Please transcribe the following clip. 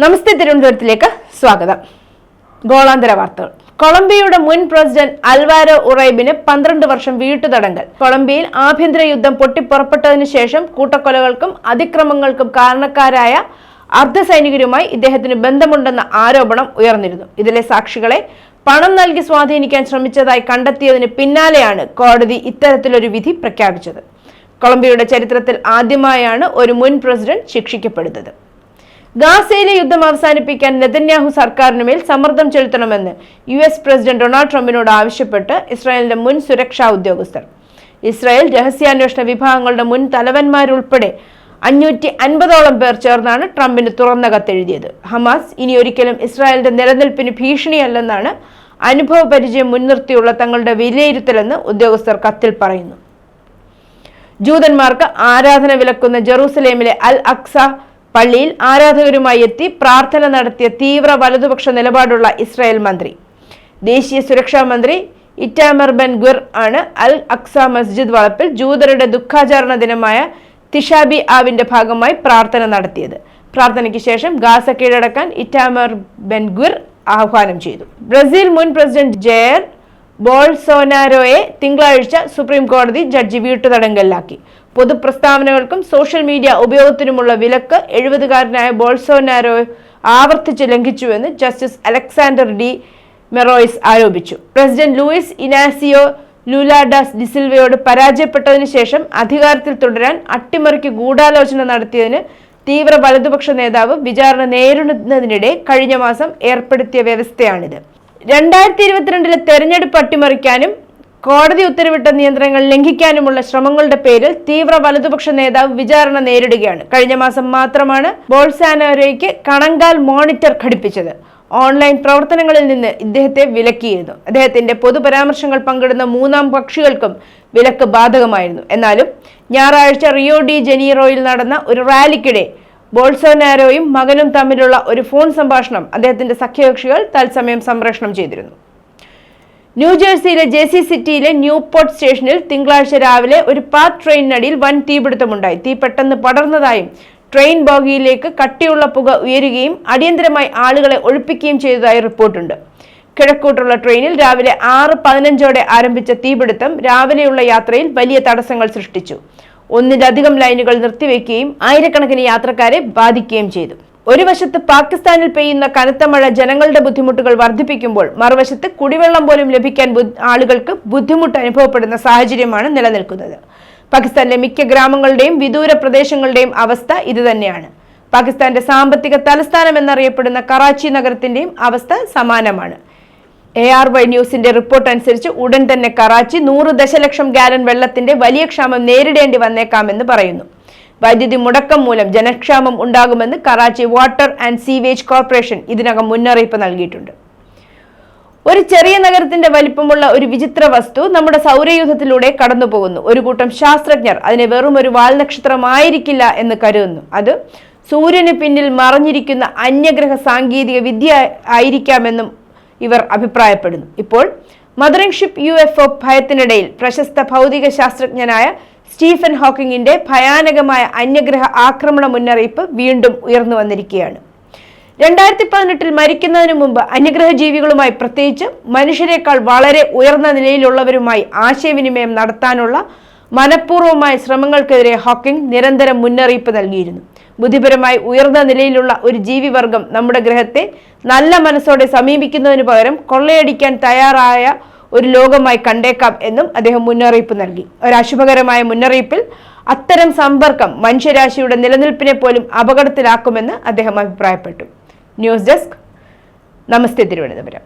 നമസ്തേ തിരുവനന്തപുരത്തിലേക്ക് സ്വാഗതം. ഗോളാന്തര വാർത്തകൾ. കൊളംബിയയുടെ മുൻ പ്രസിഡന്റ് അൽവാരോ ഉറൈബിന് 12 വർഷം വീട്ടുതടങ്കൽ. കൊളംബിയയിൽ ആഭ്യന്തര യുദ്ധം പൊട്ടിപ്പുറപ്പെട്ടതിനു ശേഷം കൂട്ടക്കൊലകൾക്കും അതിക്രമങ്ങൾക്കും കാരണക്കാരായ അർദ്ധസൈനികരുമായി ഇദ്ദേഹത്തിന് ബന്ധമുണ്ടെന്ന ആരോപണം ഉയർന്നിരുന്നു. ഇതിലെ സാക്ഷികളെ പണം നൽകി സ്വാധീനിക്കാൻ ശ്രമിച്ചതായി കണ്ടെത്തിയതിന് പിന്നാലെയാണ് കോടതി ഇത്തരത്തിലൊരു വിധി പ്രഖ്യാപിച്ചത്. കൊളംബിയയുടെ ചരിത്രത്തിൽ ആദ്യമായാണ് ഒരു മുൻ പ്രസിഡന്റ് ശിക്ഷിക്കപ്പെടുന്നത്. ഗാസയിലെ യുദ്ധം അവസാനിപ്പിക്കാൻ നെതന്യാഹു സർക്കാരിനുമേൽ സമ്മർദ്ദം ചെലുത്തണമെന്ന് US പ്രസിഡന്റ് ഡൊണാൾഡ് ട്രംപിനോട് ആവശ്യപ്പെട്ട് ഇസ്രായേലിന്റെ മുൻ സുരക്ഷാ ഉദ്യോഗസ്ഥർ. ഇസ്രായേൽ രഹസ്യാന്വേഷണ വിഭാഗങ്ങളുടെ മുൻ തലവന്മാരുൾപ്പെടെ 550ഓളം പേർ ചേർന്നാണ് ട്രംപിന് തുറന്ന കത്തെഴുതിയത്. ഹമാസ് ഇനി ഒരിക്കലും ഇസ്രായേലിന്റെ നിലനിൽപ്പിന് ഭീഷണിയല്ലെന്നാണ് അനുഭവ പരിചയം മുൻനിർത്തിയുള്ള തങ്ങളുടെ വിലയിരുത്തലെന്ന് ഉദ്യോഗസ്ഥർ കത്തിൽ പറയുന്നു. ജൂതന്മാർക്ക് ആരാധന വിലക്കുന്ന ജെറൂസലേമിലെ അൽ അക്സ പള്ളിയിൽ ആരാധകരുമായി എത്തി പ്രാർത്ഥന നടത്തിയ തീവ്ര വലതുപക്ഷ നിലപാടുള്ള ഇസ്രായേൽ മന്ത്രി, ദേശീയ സുരക്ഷാ മന്ത്രി ഇറ്റാമർ ബെൻ ഗുർ ആണ് അൽ അക്സ മസ്ജിദ് വളപ്പിൽ ജൂതരുടെ ദുഃഖാചരണ ദിനമായ തിഷാബി ആവിന്റെ ഭാഗമായി പ്രാർത്ഥന നടത്തിയത്. പ്രാർത്ഥനയ്ക്ക് ശേഷം ഗാസ കീഴടക്കാൻ ഇറ്റാമർ ബെൻ ഗുർ ആഹ്വാനം ചെയ്തു. ബ്രസീൽ മുൻ പ്രസിഡന്റ് ജെയർ ബോൾസോനാരോയെ തിങ്കളാഴ്ച സുപ്രീം കോടതി ജഡ്ജി വീട്ടുതടങ്കലിലാക്കി. പൊതുപ്രസ്താവനകൾക്കും സോഷ്യൽ മീഡിയ ഉപയോഗത്തിനുമുള്ള വിലക്ക് 70കാരനായ ബോൾസോനാരോ ആവർത്തിച്ച് ലംഘിച്ചുവെന്ന് ജസ്റ്റിസ് അലക്സാണ്ടർ ഡി മെറോയിസ് ആരോപിച്ചു. President Luiz Inacio Lula da ഡിസിൽവയോട് പരാജയപ്പെട്ടതിനു ശേഷം അധികാരത്തിൽ തുടരാൻ അട്ടിമറിക്ക് ഗൂഢാലോചന നടത്തിയതിന് തീവ്ര വലതുപക്ഷ നേതാവ് വിചാരണ നേരിടുന്നതിനിടെ കഴിഞ്ഞ മാസം ഏർപ്പെടുത്തിയ വ്യവസ്ഥയാണിത്. 2022 തെരഞ്ഞെടുപ്പ് അട്ടിമറിക്കാനും കോടതി ഉത്തരവിട്ട നിയന്ത്രണങ്ങൾ ലംഘിക്കാനുമുള്ള ശ്രമങ്ങളുടെ പേരിൽ തീവ്ര വലതുപക്ഷ നേതാവ് വിചാരണ നേരിടുകയാണ്. കഴിഞ്ഞ മാസം മാത്രമാണ് ബോൾസോനാരോയ്ക്ക് കണങ്കാൽ മോണിറ്റർ ഘടിപ്പിച്ചത്. ഓൺലൈൻ പ്രവർത്തനങ്ങളിൽ നിന്ന് ഇദ്ദേഹത്തെ വിലക്കിയിരുന്നു. അദ്ദേഹത്തിന്റെ പൊതുപരാമർശങ്ങൾ പങ്കിടുന്ന മൂന്നാം കക്ഷികൾക്കും വിലക്ക് ബാധകമായിരുന്നു. എന്നാലും ഞായറാഴ്ച റിയോ ഡി ജനീറോയിൽ നടന്ന ഒരു റാലിക്കിടെ ബോൾസോനാരോയും മകനും തമ്മിലുള്ള ഒരു ഫോൺ സംഭാഷണം അദ്ദേഹത്തിന്റെ സഖ്യകക്ഷികൾ തത്സമയം സംപ്രേഷണം ചെയ്തിരുന്നു. ന്യൂജേഴ്സിയിലെ ജേസി സിറ്റിയിലെ ന്യൂപോർട്ട് സ്റ്റേഷനിൽ തിങ്കളാഴ്ച രാവിലെ ഒരു പാത്ത് ട്രെയിനിനടിയിൽ വൻ തീപിടുത്തമുണ്ടായി. തീ പെട്ടെന്ന് പടർന്നതായും ട്രെയിൻ ബോഗിയിലേക്ക് കട്ടിയുള്ള പുക ഉയരുകയും അടിയന്തരമായി ആളുകളെ ഒഴിപ്പിക്കുകയും ചെയ്തതായി റിപ്പോർട്ടുണ്ട്. കിഴക്കോട്ടുള്ള ട്രെയിനിൽ രാവിലെ 6:15 ആരംഭിച്ച തീപിടുത്തം രാവിലെയുള്ള യാത്രയിൽ വലിയ തടസ്സങ്ങൾ സൃഷ്ടിച്ചു. ഒന്നിലധികം ലൈനുകൾ നിർത്തിവെക്കുകയും ആയിരക്കണക്കിന് യാത്രക്കാരെ ബാധിക്കുകയും ചെയ്തു. ഒരു വശത്ത് പാകിസ്ഥാനിൽ പെയ്യുന്ന കനത്ത മഴ ജനങ്ങളുടെ ബുദ്ധിമുട്ടുകൾ വർദ്ധിപ്പിക്കുമ്പോൾ മറുവശത്ത് കുടിവെള്ളം പോലും ലഭിക്കാൻ ആളുകൾക്ക് ബുദ്ധിമുട്ട് അനുഭവപ്പെടുന്ന സാഹചര്യമാണ് നിലനിൽക്കുന്നത്. പാകിസ്ഥാനിലെ മിക്ക ഗ്രാമങ്ങളുടെയും വിദൂര പ്രദേശങ്ങളുടെയും അവസ്ഥ ഇതുതന്നെയാണ്. പാകിസ്ഥാന്റെ സാമ്പത്തിക തലസ്ഥാനം എന്നറിയപ്പെടുന്ന കറാച്ചി നഗരത്തിന്റെയും അവസ്ഥ സമാനമാണ്. ARY ന്യൂസിന്റെ റിപ്പോർട്ട് അനുസരിച്ച് ഉടൻ തന്നെ കറാച്ചി 100 ദശലക്ഷം ഗാലൻ വെള്ളത്തിന്റെ വലിയ ക്ഷാമം നേരിടേണ്ടി വന്നേക്കാമെന്ന് പറയുന്നു. വൈദ്യുതി മുടക്കം മൂലം ജനക്ഷാമം ഉണ്ടാകുമെന്ന് Karachi water and sewage corporation ഇതിനകം മുന്നറിയിപ്പ് നൽകിയിട്ടുണ്ട്. ഒരു ചെറിയ നഗരത്തിന്റെ വലിപ്പമുള്ള ഒരു വിചിത്ര വസ്തു നമ്മുടെ സൗരയൂഥത്തിലൂടെ കടന്നു പോകുന്നു. ഒരു കൂട്ടം ശാസ്ത്രജ്ഞർ അതിനെ വെറും ഒരു വാൽനക്ഷത്രമായിരിക്കില്ല എന്ന് കരുതുന്നു. അത് സൂര്യന് പിന്നിൽ മറഞ്ഞിരിക്കുന്ന അന്യഗ്രഹ സാങ്കേതിക വിദ്യ ആയിരിക്കാമെന്നും ഇവർ അഭിപ്രായപ്പെടുന്നു. ഇപ്പോൾ മദറിംഗ് ഷിപ്പ് UFO ഭയത്തിനിടയിൽ പ്രശസ്ത ഭൗതിക ശാസ്ത്രജ്ഞനായ സ്റ്റീഫൻ ഹോക്കിങ്ങിന്റെ ഭയാനകമായ അന്യഗ്രഹ ആക്രമണ മുന്നറിയിപ്പ് വീണ്ടും ഉയർന്നു വന്നിരിക്കുകയാണ്. 2018 മരിക്കുന്നതിന് മുമ്പ് അന്യഗ്രഹ ജീവികളുമായി, പ്രത്യേകിച്ച് മനുഷ്യരെക്കാൾ വളരെ ഉയർന്ന നിലയിലുള്ളവരുമായി ആശയവിനിമയം നടത്താനുള്ള മനഃപൂർവ്വമായ ശ്രമങ്ങൾക്കെതിരെ ഹോക്കിംഗ് നിരന്തരം മുന്നറിയിപ്പ് നൽകിയിരുന്നു. ബുദ്ധിപരമായി ഉയർന്ന നിലയിലുള്ള ഒരു ജീവിവർഗം നമ്മുടെ ഗ്രഹത്തെ നല്ല മനസ്സോടെ സമീപിക്കുന്നതിന് പകരം കൊള്ളയടിക്കാൻ തയ്യാറായ ഒരു ലോകമായി കണ്ടേക്കാം എന്നും അദ്ദേഹം മുന്നറിയിപ്പ് നൽകി. ഒരു അശുഭകരമായ മുന്നറിയിപ്പിൽ അത്തരം സമ്പർക്കം മനുഷ്യരാശിയുടെ നിലനിൽപ്പിനെ പോലും അപകടത്തിലാക്കുമെന്ന് അദ്ദേഹം അഭിപ്രായപ്പെട്ടു. ന്യൂസ് ഡെസ്ക്, നമസ്തേ തിരുവനന്തപുരം.